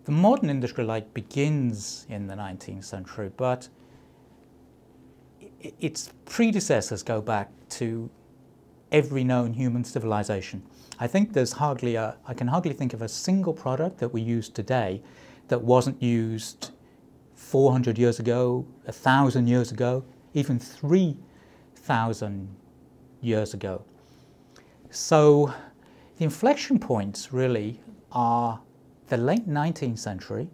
the modern industry begins in the 19th century, but its predecessors go back to every known human civilization. I think I can hardly think of a single product that we use today that wasn't used 400 years ago, 1,000 years ago, even 3,000 years ago. So the inflection points really are the late 19th century,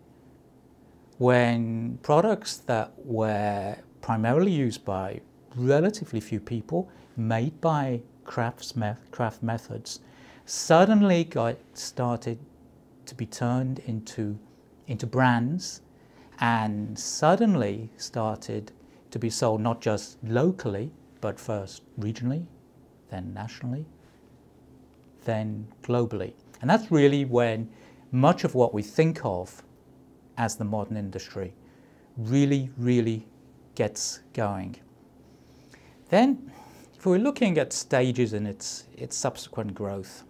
when products that were primarily used by relatively few people, made by craft methods, suddenly started to be turned into brands, and suddenly started to be sold not just locally, but first regionally, then nationally, then globally. And that's really when much of what we think of as the modern industry really gets going. Then, if we're looking at stages in its subsequent growth,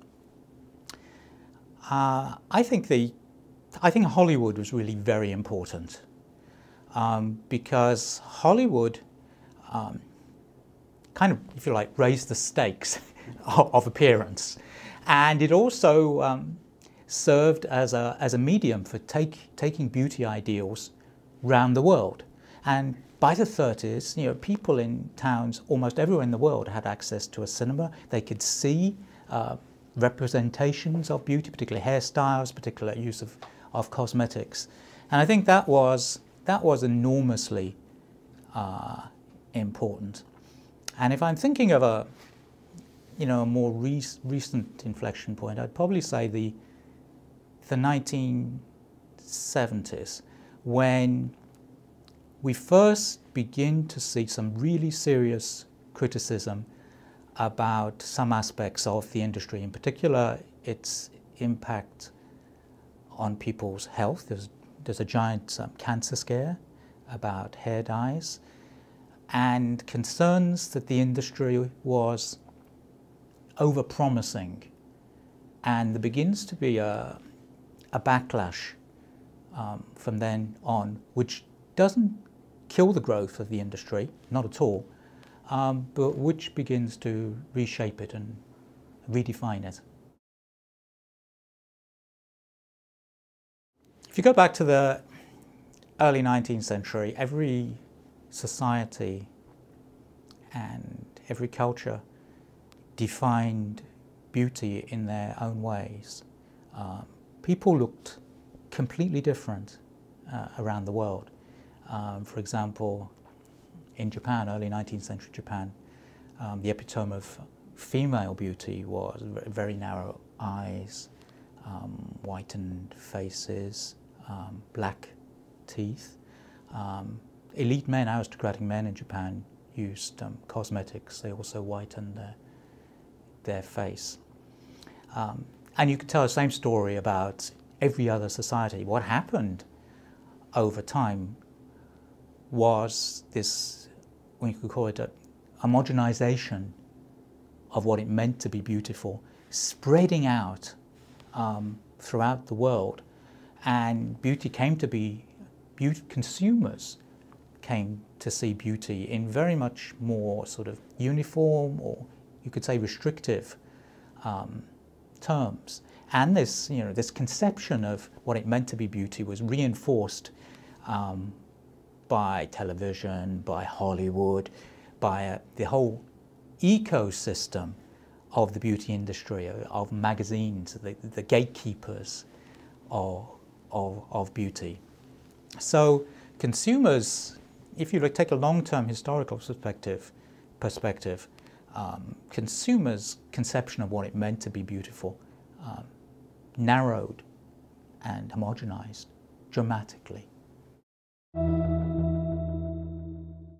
I think Hollywood was really very important, because Hollywood kind of, if you like, raised the stakes of appearance, and it also served as a medium for taking beauty ideals around the world. And by the 30s, people in towns almost everywhere in the world had access to a cinema. They could see representations of beauty, particularly hairstyles, particular use of cosmetics. And I think that was enormously important. And if I'm thinking of a more recent inflection point, I'd probably say the 1970s, when we first begin to see some really serious criticism about some aspects of the industry, in particular its impact on people's health. There's a giant cancer scare about hair dyes, and concerns that the industry was over-promising, and there begins to be a backlash from then on, which doesn't kill the growth of the industry, not at all, but which begins to reshape it and redefine it. If you go back to the early 19th century, every society and every culture defined beauty in their own ways. People looked completely different around the world. For example, in Japan, early 19th century Japan, the epitome of female beauty was very narrow eyes, whitened faces, black teeth. Elite men, aristocratic men in Japan, used cosmetics. They also whitened their face. And you could tell the same story about every other society. What happened over time was this, we could call it a homogenization of what it meant to be beautiful, spreading out throughout the world. And beauty came to be, consumers came to see beauty in very much more sort of uniform, or you could say restrictive terms. And this, this conception of what it meant to be beauty was reinforced by television, by Hollywood, by the whole ecosystem of the beauty industry, of magazines, the gatekeepers of beauty. So consumers, if you take a long-term historical perspective, consumers' conception of what it meant to be beautiful narrowed and homogenized dramatically.